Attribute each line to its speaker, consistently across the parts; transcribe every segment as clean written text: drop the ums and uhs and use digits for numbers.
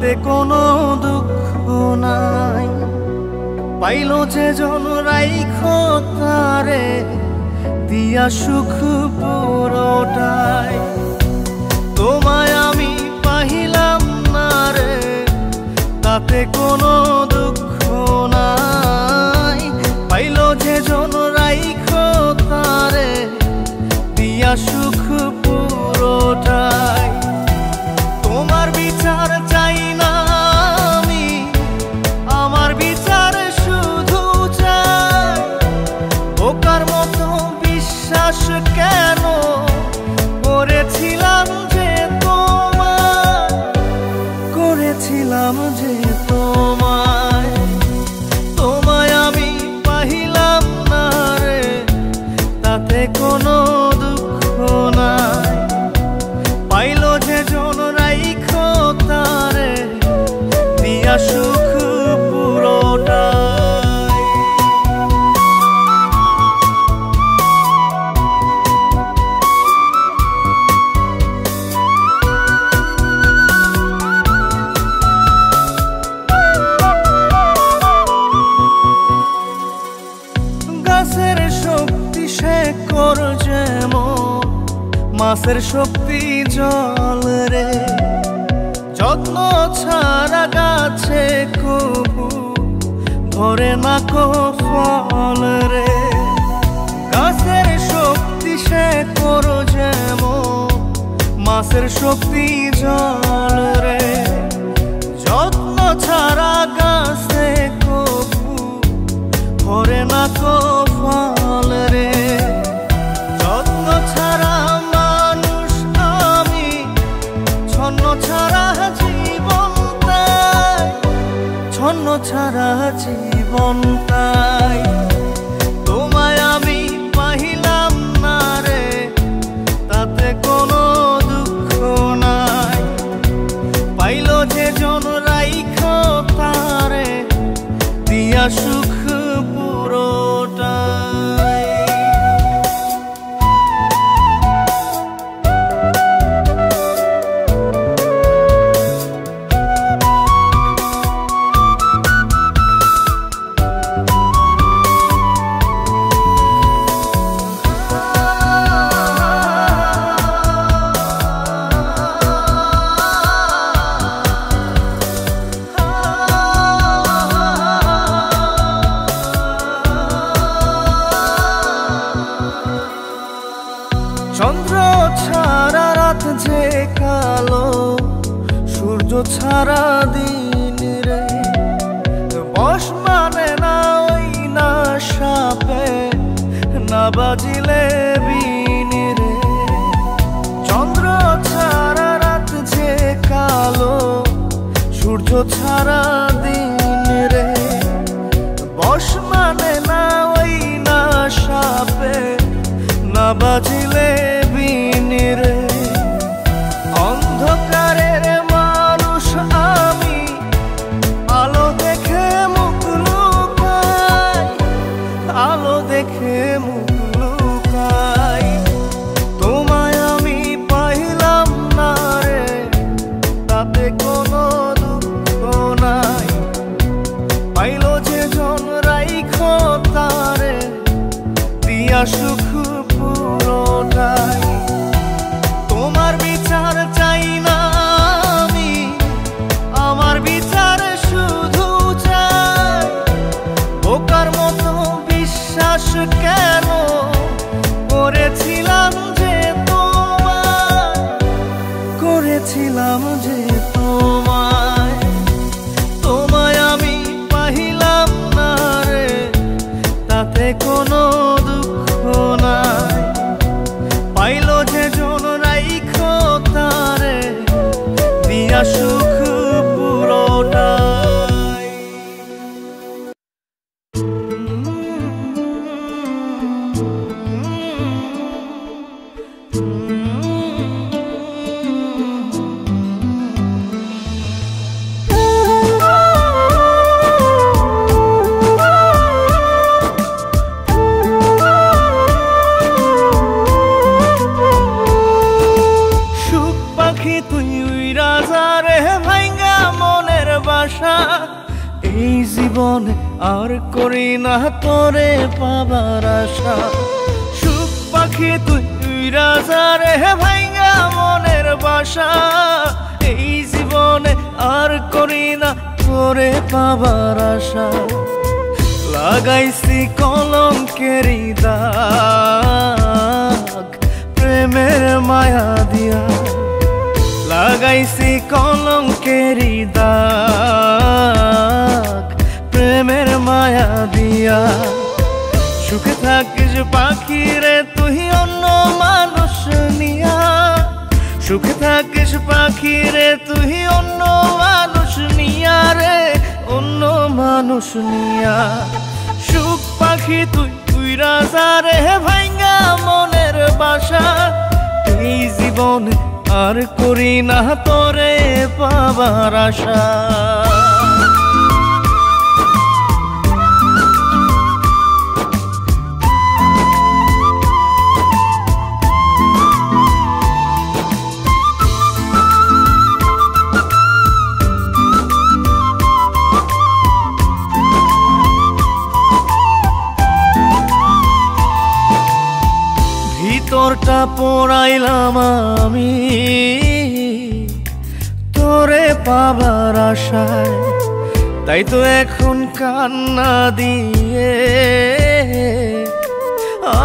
Speaker 1: তাতে কোনো দুঃখ নাই। পাইলো যে জন রাইখো তারে দিয়া সুখ পুরোটাই। তোমায় আমি পাইলাম না রে তাতে কোনো দুঃখ নাই। পাইলো যে জন রাইখো তারে দিয়া সুখ পুরোটাই। তোমার বিচার চাই না আমি, আমার বিচার শুধু চাই। বোকার মতো বিশ্বাস কেন করেছিলাম যে তোমায়, করেছিলাম যে তোমায়। তোমায় আমি পাইলাম না রে তাতে কোনো দুঃখ নাই। পাইলো যে জন রাইখো তারে দিয়া সুখ পুরোটাই। গাছের শক্তি শেকড় যেমন, মাছের শক্তি জল রে। যত্ন ছাড়া গাছে কবু ধরে না কো ফল রে। গাছের শক্তি শেকড় যেমন, মাছের শক্তি জল রে। যত্ন ছাড়া গাছে কবু ধরে না কো ফল রে। যত্ন ছাড়া মানুষ আমি, ছন্ন ছাড়া জীবন তাই, ছন্ন ছাড়া জীবন তাই। তোমায় আমি পাইলাম না রে তাতে কোনো দুঃখ নাই। পাইলো যে জন রাইখো তারে দিয়া সুখ পুরোটাই। চন্দ্র ছাড়া রাত যে কালো, সূর্য ছাড়া দিন রে। বশ মানে না ওই না সাপে, না বাজিলে বিন রে। চন্দ্র ছাড়া রাত যে কালো, সূর্য ছাড়া দিন রে। বশ মানে না ওই না সাপে, না বাজিলে বিন রে। অন্ধকারের মানুষ আমি, আলো দেখে মুখ লুকাই, আলো দেখে মুখ লুকাই। তোমায় আমি পাইলাম না রে তাতে কোনো দুঃখ নাই। পাইলো যে জন রাইখো তারে দিয়া সুখ পুরোটাই। তোমার বিচার চাই না আমি, আমার বিচার শুধু চাই। বোকার মতো বিশ্বাস কেন করেছিলাম যে তোমায়, করেছিলাম যে তোমায়। তোমায় আমি পাইলাম না রে তাতে কোনো দুঃখ নাই। পাইলো যে জন রাইখো তারে দিয়া সুখ পুরোটাই। জীবনে আর করি না তোরে পাবার আশা। সুখ পাখি তুই উইরা যা রে ভাইঙ্গা মনের বাসা, এই জীবনে আর করি না তোরে পাবার আশা। লাগাইছি কলঙ্কেরি দাগ প্রেমের মায়া দিয়া, লাগাইছি কলঙ্কেরি দাগ প্রেমের মায়া দিয়া। সুখে থাকিস পাখি রে তুই অন্য মানুষ নিয়া, সুখে থাকিস পাখি রে তুই অন্য মানুষ নিয়া রে, অন্য মানুষ নিয়া। সুখ পাখি তুই উইরা যা রে ভাইঙ্গা মনের বাসা, এই জীবনে আর করি না তোরে পাবার আশা। ভিতরটা পোড়াইলাম আমি তোরে পাবার আশায়, তাই তো এখন কান্না দিয়ে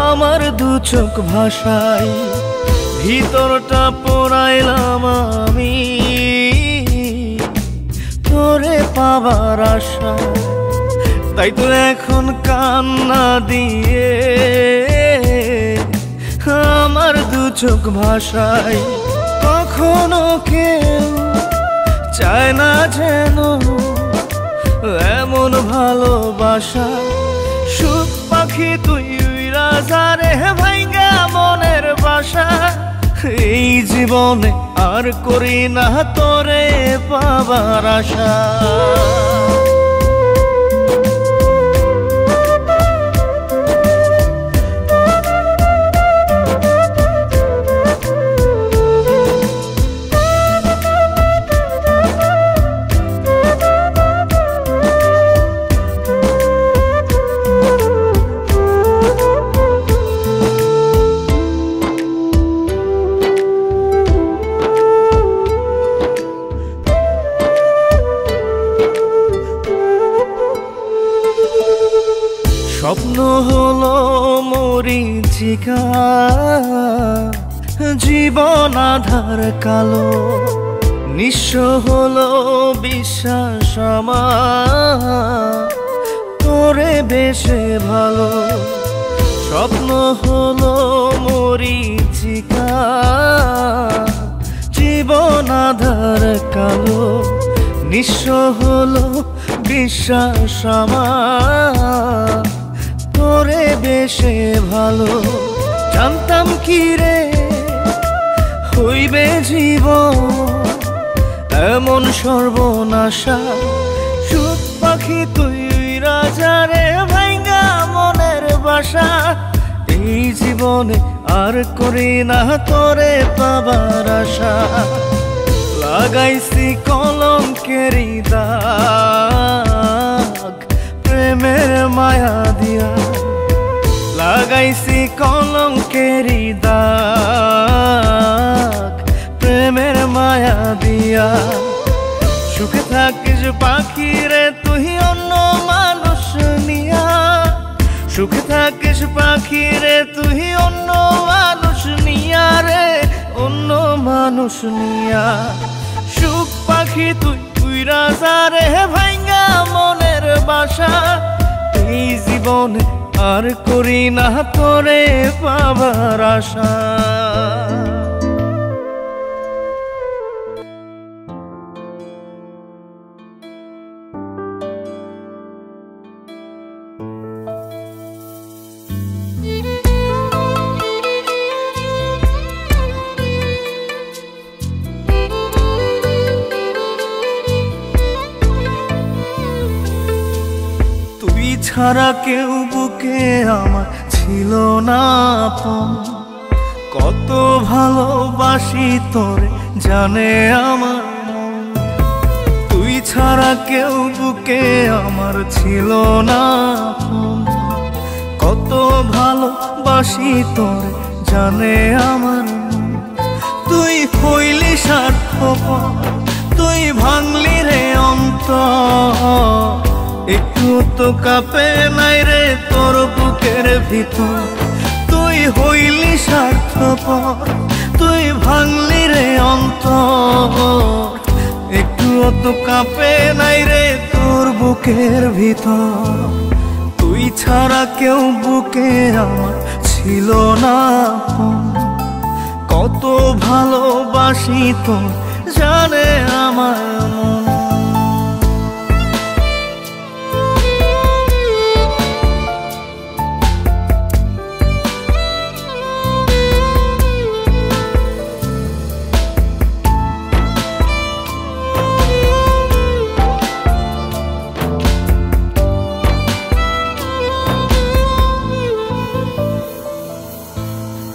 Speaker 1: আমার দু চোখ ভাষায়। ভিতরটা পোড়াইলাম আমি তোরে পাবার আশায়, তাই তো এখন কান্না দিয়ে আমার দু চোখ ভাষায়। কখনো কেউ চায় না যেন এমন ভালোবাসা। সুখ পাখি তুই উইরা যা রে ভাইঙ্গা মনের বাসা, এই জীবনে আর করি না তোরে পাবার আশা। স্বপ্ন হলো মরীচিকা, জীবন আধার কালো, নিঃস্ব হলো বিশ্বাস আমার তোরে বেশে ভালো। স্বপ্ন হলো মরীচিকা, জীবন আধার কালো, নিঃস্ব হলো বিশ্বাস আমার তোরে বেশে ভালো। জানতাম কি রে হইবে জীবন এমন সর্বনাশা। সুখ পাখি তুই উইরা যা রে ভাইঙ্গা মনের বাসা, এই জীবনে আর করি না তোরে পাবার আশা। লাগাইছি কলঙ্কেরি দাগ প্রেমের মায়া দিয়া, লাগাইছি কলঙ্কেরি দাগ প্রেমের মায়া দিয়া। সুখে থাকিস পাখি রে তুই অন্য মানুষ নিয়া, সুখে থাকিস পাখি রে তুই অন্য মানুষ নিয়া রে, অন্য মানুষ নিয়া। সুখ পাখি তুই উইরা যা রে ভাইঙ্গা মনের বাসা, এই জীবনে আর করি না তোরে পাবার আশা। ছাড়া কেউ বুকে আমার ছিল না আপন, কত ভালোবাসি তোরে জানে আমার মন। তুই ছাড়া কেউ বুকে আমার ছিল না। কত ভালোবাসি তোরে জানে আমার মন। তুই হইলি স্বার্থপর, তুই ভাঙলি রে অন্তর। একটু তো কাঁপে নাই রে তোর বুকের ভিতর। তুই হইলি স্বার্থপর, তুই ভাঙলি রে অন্তর। একটু তো কাঁপে নাই রে তোর বুকের ভিতর। তুই ছাড়া কেউ বুকে আমার ছিল না। কত ভালোবাসি তোর জানে আমার মন।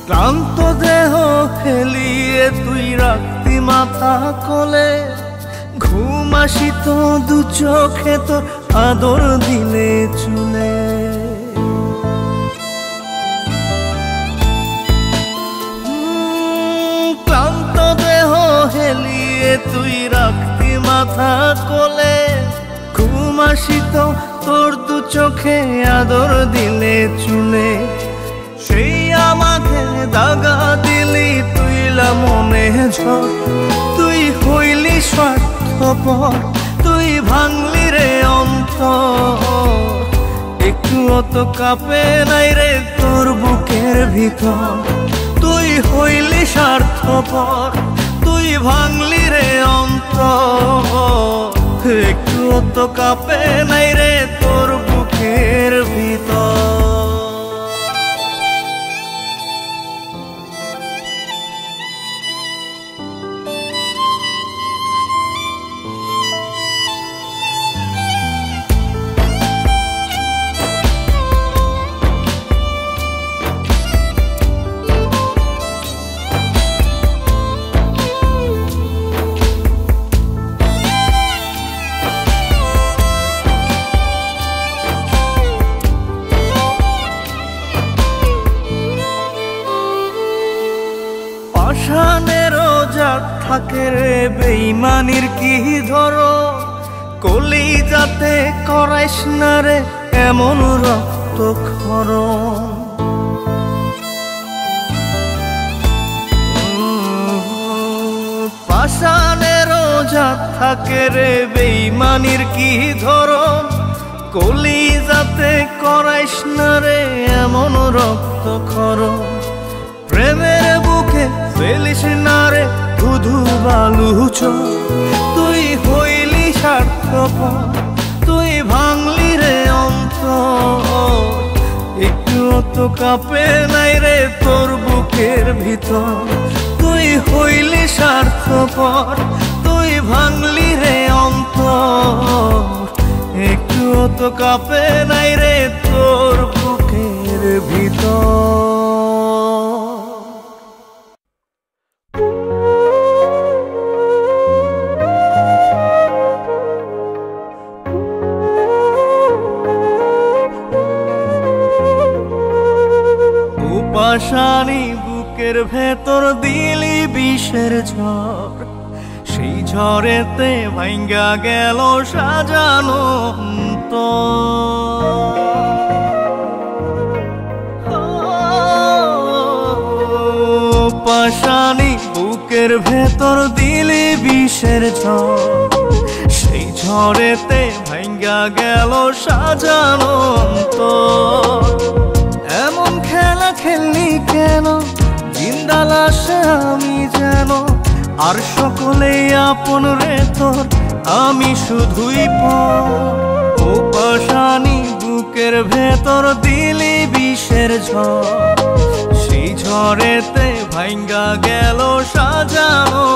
Speaker 1: ক্লান্ত দেহ হেলিয়ে তুই রাখতি মাথা কোলে। ঘুম আসিত দু চোখে তোর আদর দিলে চুলে। ক্লান্ত দেহ হেলিয়ে তুই রাখতি মাথা কোলে। ঘুম আসিত তোর দু চোখে আদর দিলে চুলে। সেই আমাকে দাগা দিলি তুইলা মনে ঝড়। তুই হইলি স্বার্থপর, তুই ভাঙলি রে অন্তর। একটু তো কাঁপে নাই রে তোর বুকের ভিতর। তুই হইলি স্বার্থপর, তুই ভাঙলি রে অন্তর। একটু তো কাঁপে নাই রে তোর বুকের ভিতর। পাষাণেরও জাত থাকে রে বেইমানির কি ধরো। কলিজাতে করাইস না রে এমন রক্তক্ষরণ। পাষাণেরও জাত থাকে রে বেইমানির কি ধরন। কলিজাতে করাইস না রে এমন রক্তক্ষরণ। প্রেমের বুকে ফেলিস না রে ধুধু বালু চোখ। তুই হইলি স্বার্থপর, তুই ভাঙলি রে অন্তর। একটু তো কাঁপে নাই রে তোর বুকের ভিতর। তুই হইলি স্বার্থপর, তুই ভাঙলি রে অন্তর। একটু তো কাঁপে নাই রে তোর বুকের ভিতর। পাষাণী বুকের ভেতর দিলি বিষের ঝড়। সেই ঝড়েতে ভাঙ্গা গেল সাজানো পাষাণী বুকের ভেতর দিলি বিষের ঝড়। সেই ঝড়েতে ভাঙ্গা গেল সাজানো। এমন খেলা খেললি কেন জিন্দা লাশে আমি যেন। আর সকলেই আপন রে তোর, আমি শুধুই পর। ও পাষাণী বুকের ভেতর দিলি বিষের ঝড়। সেই ঝড়েতে ভাঙ্গা গেল সাজানো।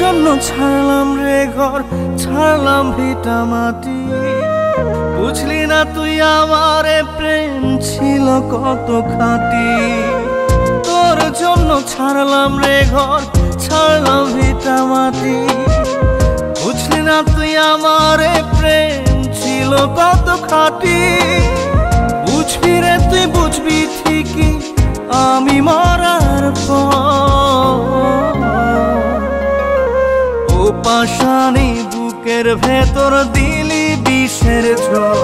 Speaker 1: জন্য ছাড়লাম রে ঘর, ছাড়লাম ভিটা মাটি। বুঝলি না তুই আমারে প্রেম ছিল কত খাঁটি। তোর জন্য ছাড়লাম রে ঘর, ছাড়লাম ভিটা মাটি। বুঝলি না তুই আমারে প্রেম ছিল কত খাঁটি। বুঝবি রে তুই বুঝবি ঠিকই আমি মরার পর। ও পাশানি বুকের ভেতর দিলি বিষের ঝড়,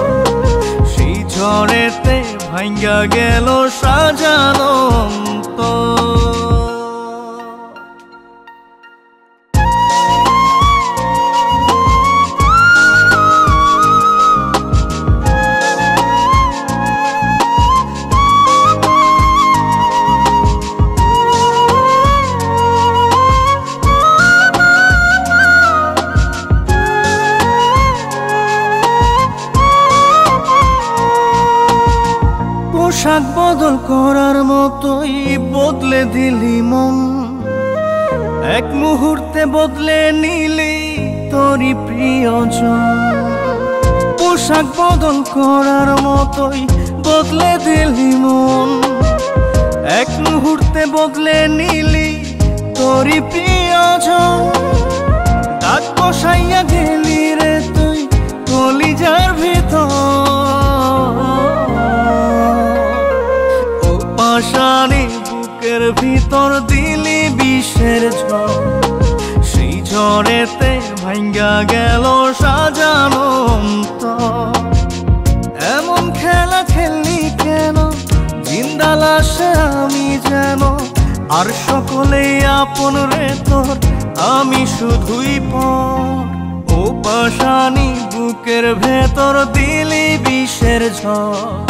Speaker 1: সেই ঝড়েতে ভাঙ্গা গেল সাজানো অন্তর। পোশাক বদল করার মতোই বদলে দিলি মন, এক মুহূর্তে বদলে নিলি তোরই প্রিয়জন। পোশাক বদল করার মতোই বদলে দিলি মন, এক মুহূর্তে বদলে নিলি তোরই প্রিয়জন। দাগ বসাইয়া গেলি রে তুই কলিজার ভিতর। পাশানি বুকের ভিতর দিলি বিষের ঝড়, সেই ঝড়েতে ভাঙ্গা গেল সাজানো অন্তর। এমন খেলা খেললি কেন জিন্দা লাশে আমি যেন, আর সকলেই আপন রে তোর আমি শুধুই পর। ও পাশানি বুকের ভেতর দিলি বিষের ঝড়,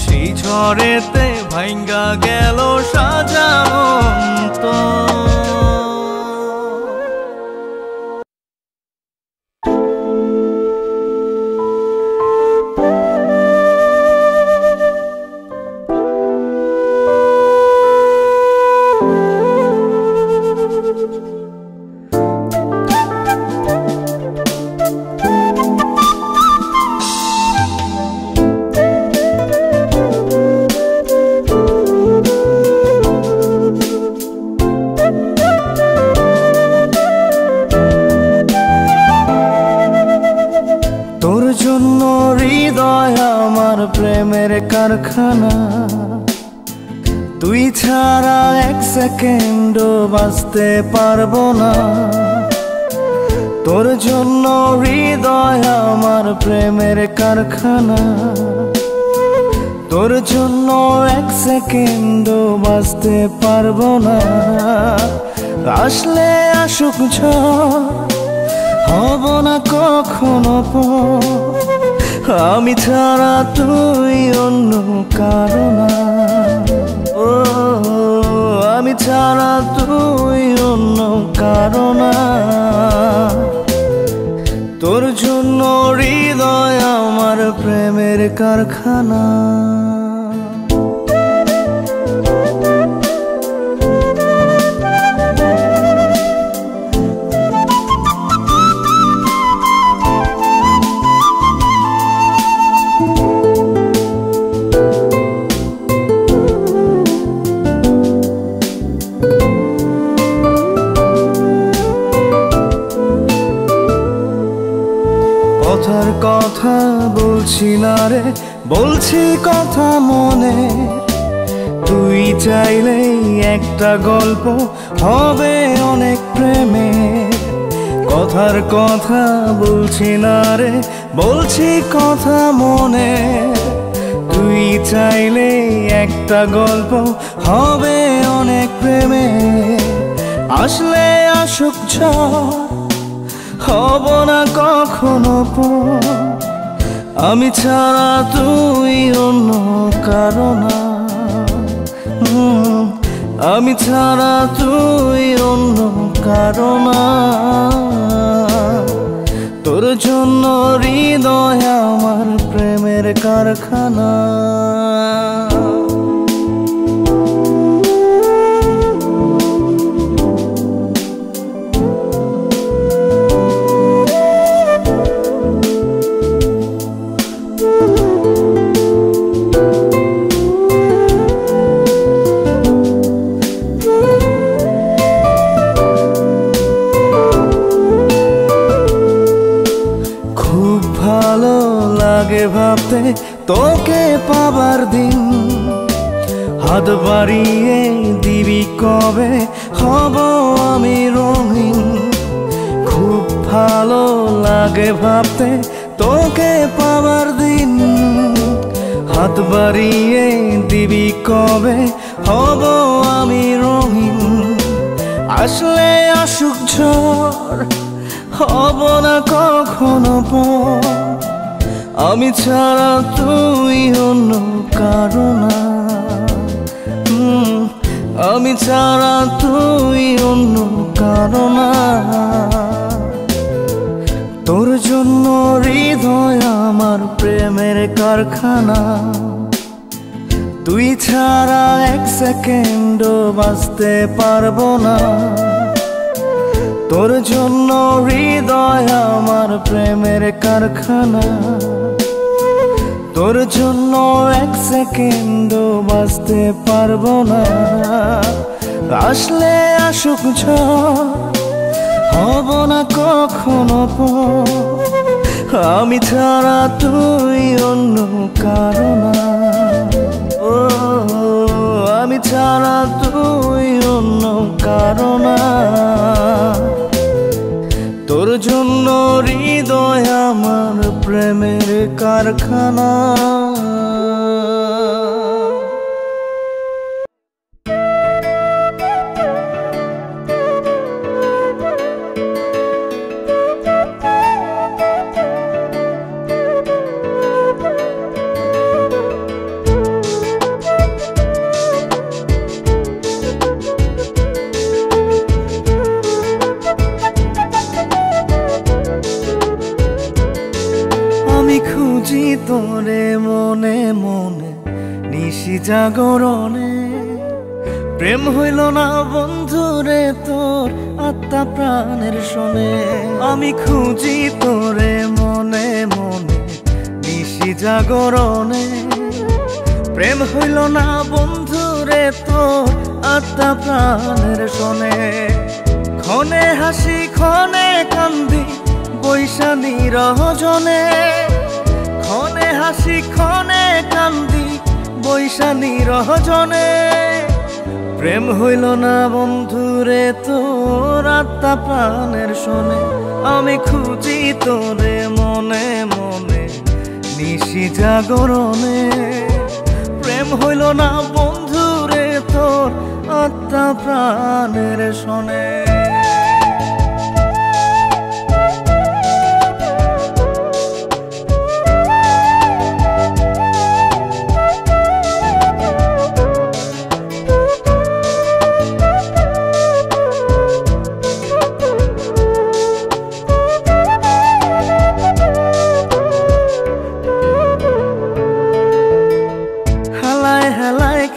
Speaker 1: সেই ঝড়েতে ভাঙ্গা গেল সাজানো অন্তর। প্রেমের কারখানা, তুই ছাড়া এক সেকেন্ডও বাঁচতে পারবো না। তোর জন্য হৃদয় আমার প্রেমের কারখানা, তোর জন্য এক সেকেন্ডও বাঁচতে পারবো না। আসলে আসুক ঝড়, হব না কখনো পর। আমি ছাড়া তুই অন্য কারো না, ও আমি ছাড়া তুই অন্য কারো না। তোর জন্য হৃদয় আমার প্রেমের কারখানা। কথার কথা বলছি না রে, বলছি কথা মনে। তুই চাইলেই একটা গল্প হবে অনেক প্রেমে। কথার কথা বলছি না রে, বলছি কথা মনে। তুই চাইলেই একটা গল্প হবে অনেক প্রেমে। আসলে আসুক ঝড়, হব না কখনো পর। আমি ছাড়া তুই অন্য কারো না, আমি ছাড়া তুই অন্য কারো না। তোর জন্য হৃদয় আমার প্রেমের কারখানা। ভাবতে তোকে পাবার দিন। হাত বাড়িয়ে দিবি কবে হব আমি রঙিন। খুব ভালো লাগে ভাবতে তোকে পাবার দিন। হাত বাড়িয়ে দিবি কবে হব আমি রঙিন। আসলে আসুক ঝড় হব না কখনো পর। আমি ছাড়া তুই অন্য কারো না। আমি ছাড়া তুই অন্য কারো না। তোর জন্য হৃদয় আমার প্রেমের কারখানা। তুই ছাড়া এক সেকেন্ডও বাঁচতে পারবো না। তোর জন্য হৃদয় আমার প্রেমের কারখানা। তোর জন্য এক সেকেন্ডও বাঁচতে পারবো না। আসলে আসুক ঝড় হব না কখনো পর। আমি ছাড়া তুই অন্য কারো না। ও আমি ছাড়া তুই অন্য কারো না। তোর জন্য হৃদয় আমার প্রেমের কারখানা। আমি খুঁজি তোরে মনে মনে নিশি জাগরণে। প্রেম হইল না বন্ধুরে তোর আত্মা প্রাণের শোনে। আমি খুঁজি তোরে মনে মনে নিশি জাগরণে। প্রেম হইল না বন্ধুরে তোর আত্মা প্রাণের শোনে। ক্ষণে হাসি ক্ষণে কান্দি বৈশানী রহজনে। ক্ষণে হাসি ক্ষণে কান্দি বৈশানী রহজনে। প্রেম হইল না বন্ধুরে তোর আত্মা প্রাণের শোনে। আমি খুঁজি তোরে মনে মনে নিশি জাগরণে। প্রেম হইল না বন্ধুরে তোর আত্মা প্রাণের শোনে।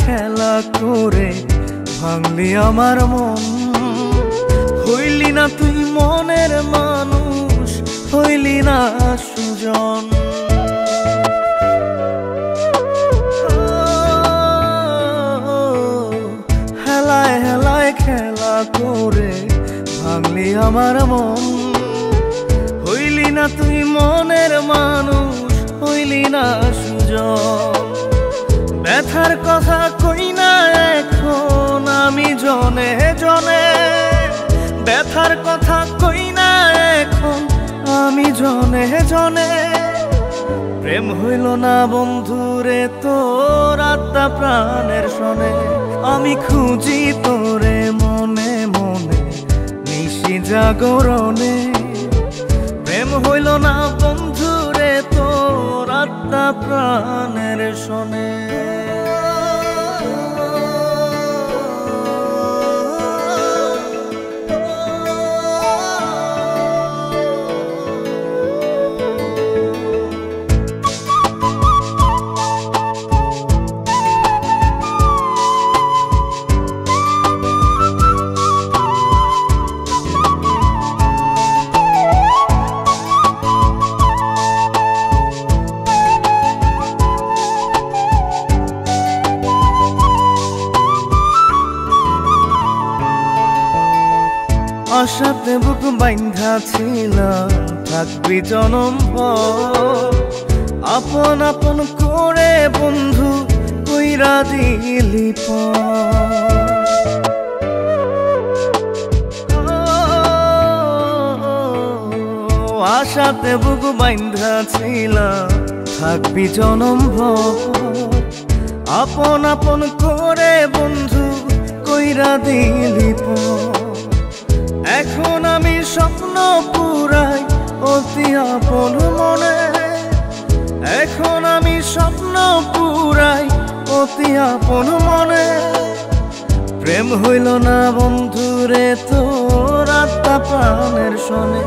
Speaker 1: খেলা করে ভাঙলি আমার মন। হইলি না তুই মনের মানুষ, হইলি না সুজন। হেলায় হেলায় খেলা করে ভাঙলি আমার মন। হইলি না তুই মনের মানুষ, হইলি না সুজন। ব্যথার কথা কই না এখন আমি জনে জনে। ব্যথার কথা কই না এখন আমি জনে জনে। প্রেম হইল না বন্ধুরে তোর আত্মা প্রাণের শোনে। আমি খুঁজি তোরে মনে মনে নিশি জাগরণে। প্রেম হইল না বন্ধুরে তোর আত্মা প্রাণের শোনে। আশাতে বুক বাইন্ধা ছিলাম থাকবি জনম ভর। আপন আপন করে বন্ধু কইরা দিলি আশাতে বুক বাইন্ধা ছিলাম থাকবি জনম ভর। আপন আপন করে বন্ধু কইরা দিলি এখন আমি স্বপ্ন পুরাই অতি আপন মনে। এখন আমি স্বপ্ন পুরাই অতি আপন মনে। প্রেম হইল না বন্ধুরে তোর আত্মা প্রাণের শোনে।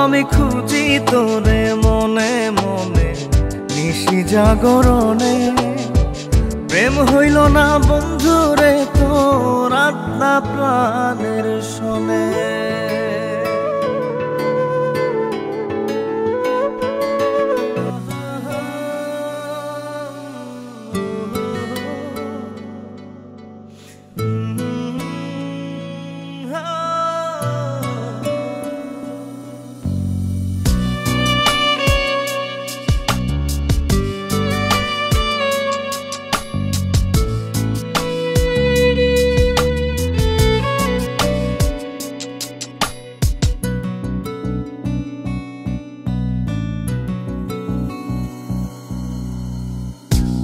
Speaker 1: আমি খুঁজি তোরে মনে মনে নিশি জাগরণে। প্রেম হইল না বন্ধুরে তোর আত্মা প্রাণের শোনে।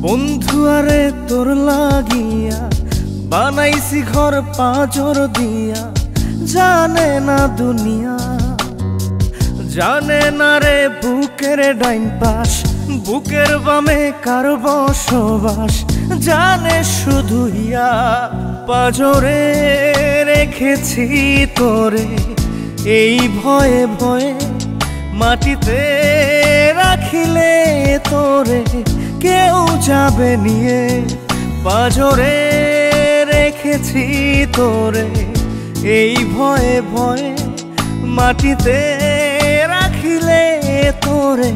Speaker 1: বন্ধু আরে তোর লাগিয়া বানাইছি ঘর পাঁজর দিয়া। জানে না দুনিয়া জানে না রে বুকের ডাইন পাশ বুকের বামে কার বসবাস। জানে শুধু ইয়া পাঁজরে রেখেছি তোরে এই ভয়ে ভয়ে। মাটিতে রাখিলে তোরে কেউ যাবে নিয়ে। পাঁজরে রেখেছি তোরে এই ভয়ে ভয়ে। মাটিতে রাখিলে তোরে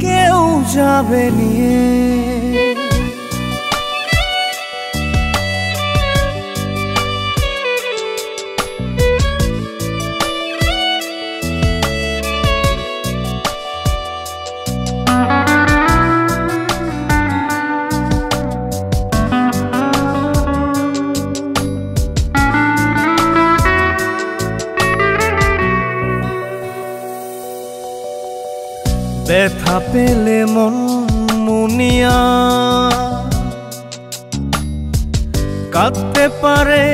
Speaker 1: কেউ যাবে নিয়ে। ব্যথা পেলে মন মুনিয়া কাঁদতে পারে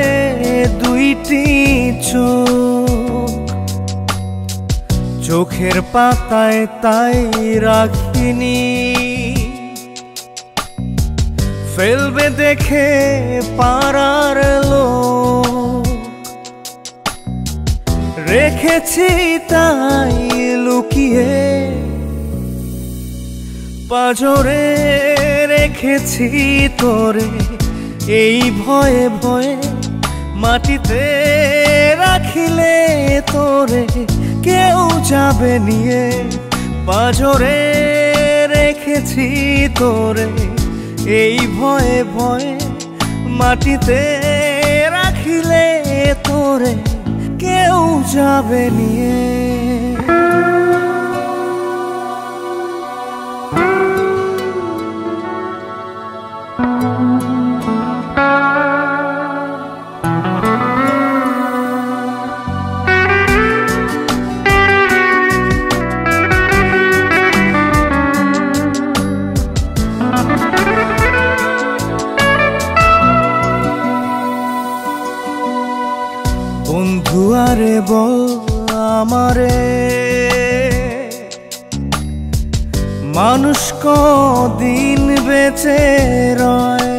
Speaker 1: দুইটি চোখ। চোখের পাতায় তাই রাখিনি ফেলবে দেখে পাড়ার লোক। রেখেছি তাই লুকিয়ে পাঁজরে রেখেছি তোরে এই ভয়ে ভয়ে। মাটিতে রাখিলে তোরে কেউ যাবে নিয়ে। পাঁজরে রেখেছি তোরে এই ভয়ে ভয়ে। মাটিতে রাখিলে তোরে কেউ যাবে নিয়ে। বন্ধু আরে বল আমারে মানুষ কদিন বেঁচে রয়।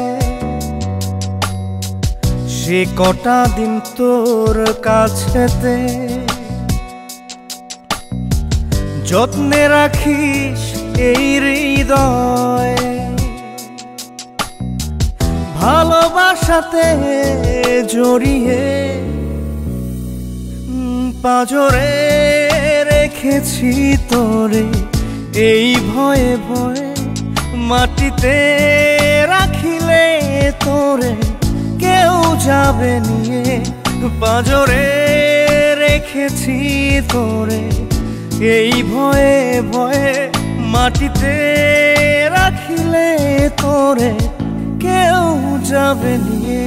Speaker 1: সে কটা দিন তোর কাছেতে যত্নে রাখিস এই হৃদয়। ভালোবাসাতে জড়িয়ে পাঁজরে রেখেছি তোরে এই ভয়ে ভয়ে। মাটিতে রাখিলে তোরে কেউ যাবে নিয়ে। পাঁজরে রেখেছি তোরে এই ভয়ে ভয়ে। মাটিতে দেখিলে তোরে কেউ যাবে নিয়ে।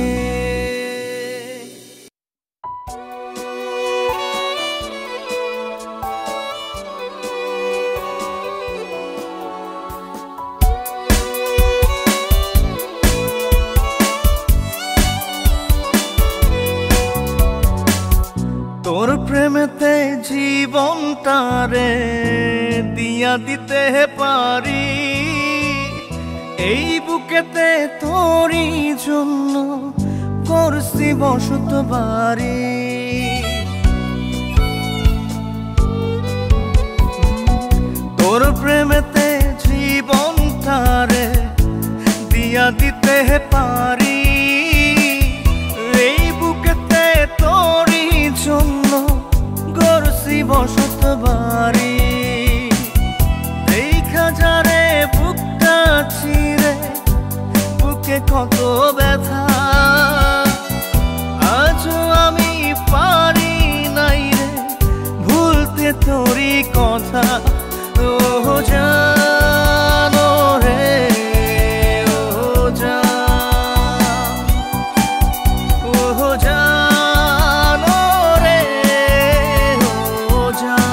Speaker 1: তোর প্রেমেতে জীবনটারে দিয়া দিতে পারি, এই বুকেতে তোরই জন্য করছি বসত বাড়ি। তোর প্রেমেতে জীবনটারে দিয়া দিতে পারি, এই বুকেতে তোরই জন্য করছি বসত বাড়ি। দেখা যারে বুকটা চিরে, বুকে কত ব্যথা, আজও আমি পারি নাই রে ভুলতে তোরই কথা। ও জানো রে, ও জান, ও জানো রে, ও জান।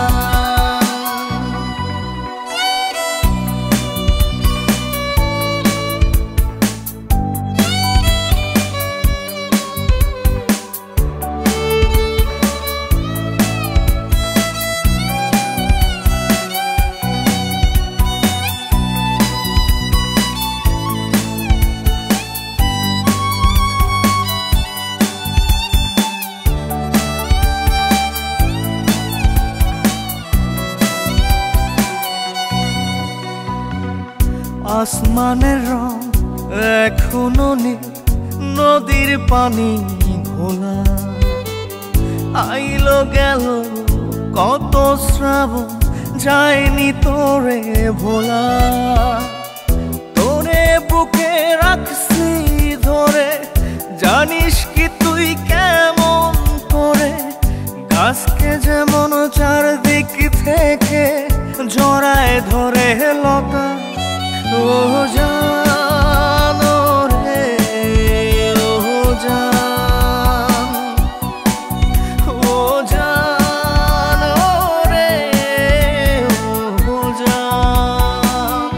Speaker 1: আসমানের রং এখনো নীল, নদীর পানি ঘোলা, আইলো গেল কত শ্রাবণ, যায়নি তোরে ভোলা। তোরে বুকে রাখছি ধরে, জানিস কি তুই কেমন করে, গাছকে যেমন চারদিক থেকে জড়ায় ধরে লতা। ও জানো রে, ও জান, ও জানো রে, ও জান।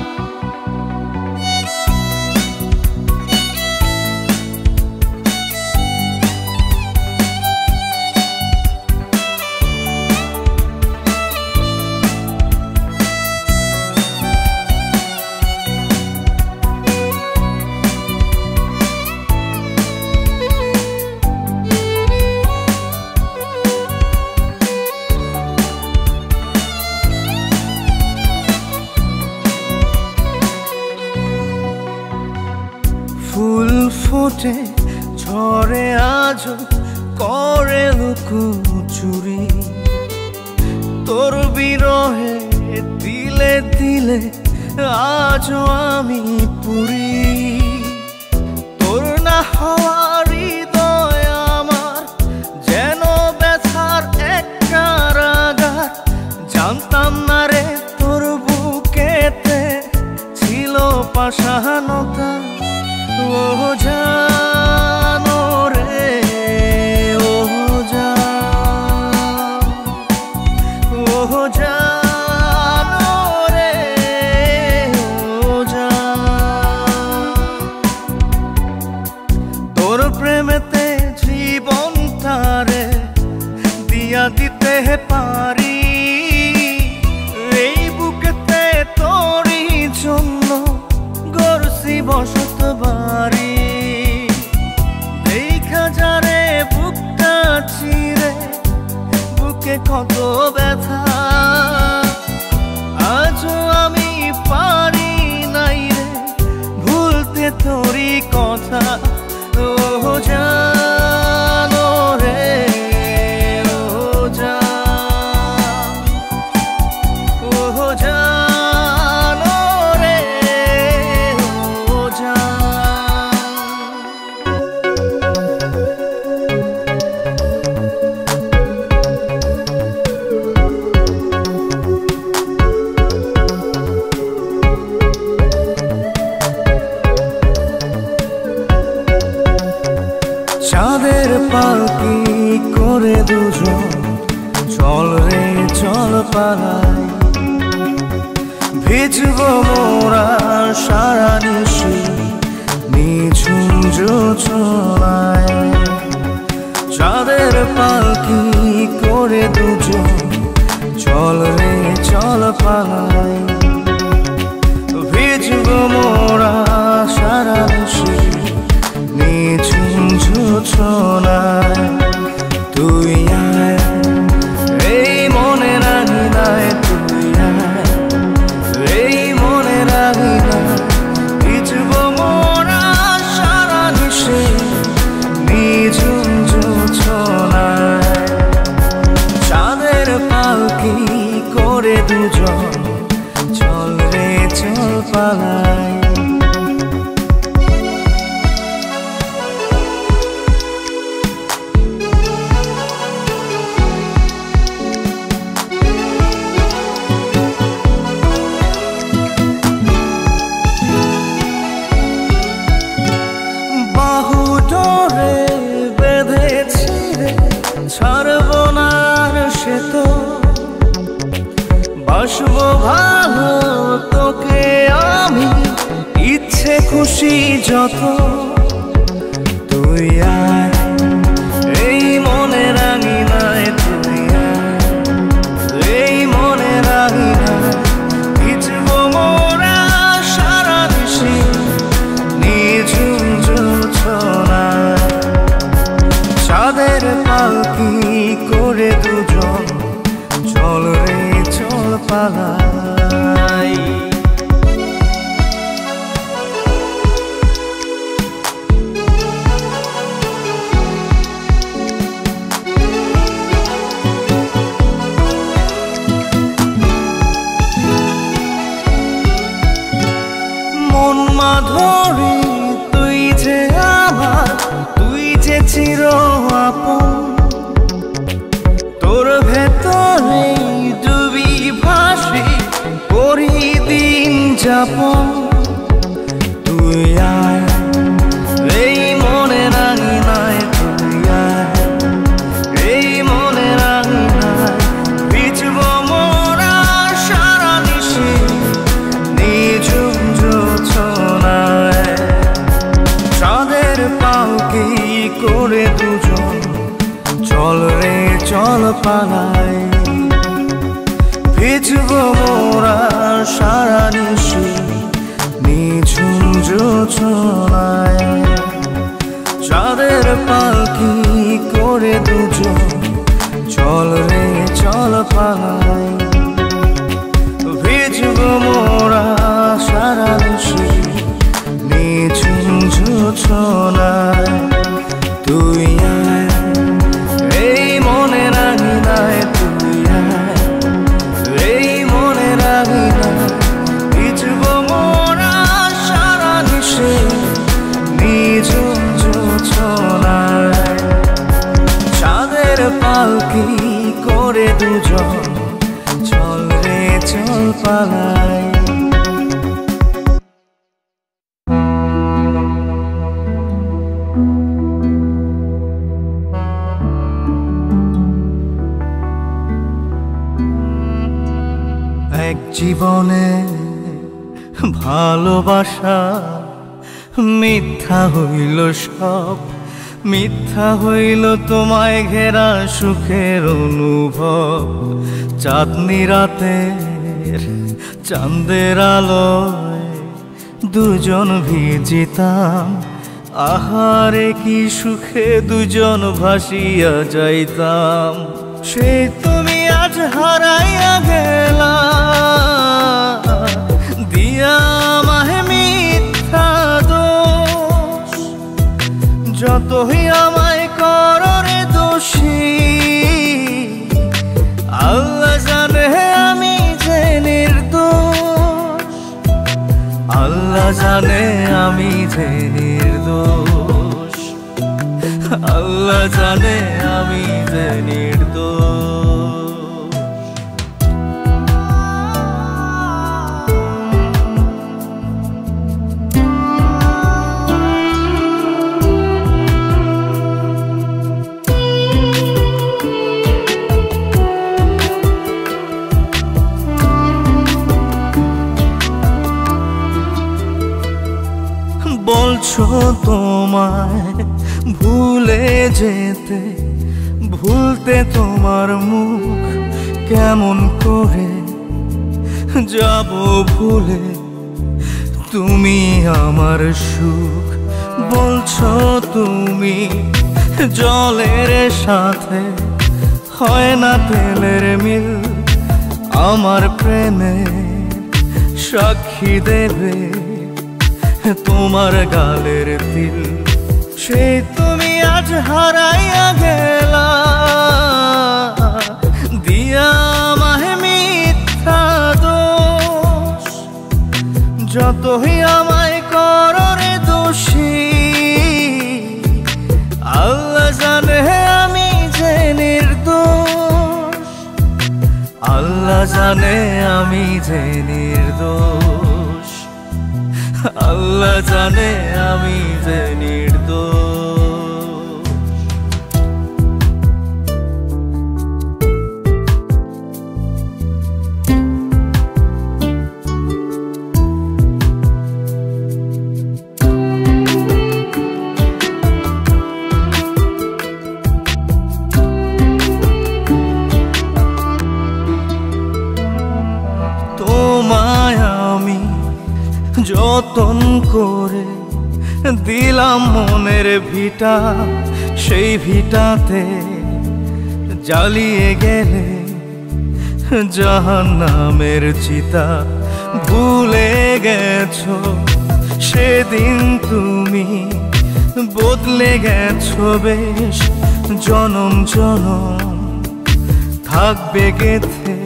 Speaker 1: ফুল ফোটে ঝরে আজ করে লুকোচুরি, তোর বিরহে দিলে দিলে আজও আমি পুরি। তোর না হওয়ার হৃদয় আমার যেন ব্যথার এক কারাগার, জানতাম না রে তোর বুকেতে ছিল পাষাণতা। ও জানো রে, ও জান, ও জানো রে, ও জান। তোর প্রেমেতে জীবনটারে দিয়া দিতে পারি, এই বুকেতে তোরই জন্য গড়ছি বসত বাড়ি। দেখা যারে বুকটা চিরে, বুকে কত ব্যথা, আজও আমি পারি নাই রে ভুলতে তোরই কথা। ও জানো রে, ও জান, ও জানো রে, ও জান। দুজন চল রে চল পালাই ভিজবো মোরা সারা নিশি নিঝুম জোছনায় চাঁদের পালকি করে দুজন চল রে চল পালাই ভিজবো মোরা সারা নিশি নিঝুম জোছনায় তুই আয় এই মনে রাখি নাই তুই আয় এই মনে রাখি নাই ভিজবো মোরা সারা নিশি নিঝুম জোছনায় চাঁদের পালকি করে দুজন চল রে চল পালাই ছাড়বো না সে তো বাসবো ভালো তোকে আমি ইচ্ছে খুশি যত তুই আয় এই মনে রাঙি নাই তুই আয় এই মনে রাঙি নাই ভিজবো মোরা সারা দিশি নিঝুম জোছনায় চাঁদের পালকি করে দুজন চল রে চল পালাই মন মাধুরী তুই যে আমার তুই যে চির আপন তোর ভেতরে ডুবি ভাসি করি দিন যাপন তুই আয় এই মনে রাঙি নাই তুই আয় এই মনে রাঙি নাই ভিজবো মোরা সারা নিশি নিঝুম জোছনায় চাঁদের পালকি করে দুজন চল রে চল পালাই ভিজবো মোরা সারা নিশি নিঝুম জোছনায় চাঁদের পালকি করে দুজন চল রে চল পালাই ভিজবো মোরা সারা নিশি নিঝুম জোছনায় তুই আয় এই মনে রাখি নাই তুই আয় এই মনে রাখি নাই ভিজবো মোরা সারা নিশি নিঝুম জোছনায় চাঁদের পালকি করে দুজন চল রে চল পালাই এক জীবনে ভালোবাসা মিথ্যা হইল সব মিথ্যা হইল তোমায় ঘেরা সুখের অনুভব চাঁদনি রাতের চাঁদের আলোয় দুজন ভিজিতাম আহারে কি সুখে দুজন ভাসিয়া যাইতাম সে তুমি আজ হারাইয়া গেলা দিয়া আমায় মিথ্যা দোষ যতই আমায় কররে দোষী আল্লাহ জানে আমি যে নির্দোষ আল্লাহ জানে আমি যে নির্দোষ আল্লাহ জানে আমি যে নির্দোষ তোমায় ভুলে যেতে, ভুলতে তোমার মুখ কেমন করে যাব ভুলে। তুমি আমার সুখ বলছো তুমি, জলের সাথে হয় না তেলের মিল। আমার প্রেমে সাক্ষী দেবে তোমার গালের তিল। সেই তুমি আজ হারাইয়া গেলা, দিয়া আমায় মিথ্যা দোষ। যতই আমায় করো রে দোষী, আল্লাহ জানে আমি যে নির্দোষ। আল্লাহ জানে আমি যে নির্দোষ। আল্লাহ জানে আমি যে নির্দোষ। তোমায় আমি যতন করে দিলাম মনের ভিটা, সেই ভিটাতে জ্বালিয়ে গেলে জাহান্নামের চিতা। ভুলে গেছো সেদিন তুমি, বদলে গেছো বেশ জনম জনম। থাকবে গেথে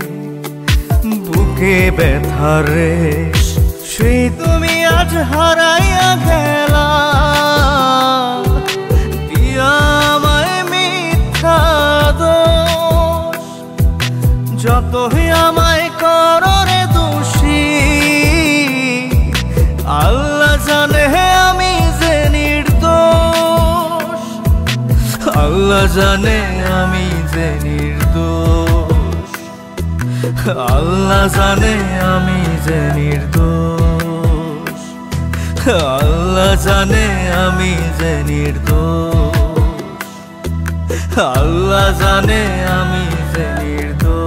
Speaker 1: বুকে ব্যথার রেশ। সেই তুমি আজ হারাইয়া গেলা, দিয়া আমায় মিথ্যা দোষ। যতই আমায় করো রে দোষী, আল্লাহ জানে আমি যে নির্দোষ। আল্লাহ জানে আমি যে নির্দোষ। আল্লাহ জানে আমি যে নির্দোষ। আল্লাহ জানে আমি যে নির্দোষ। আল্লাহ জানে আমি যে নির্দোষ।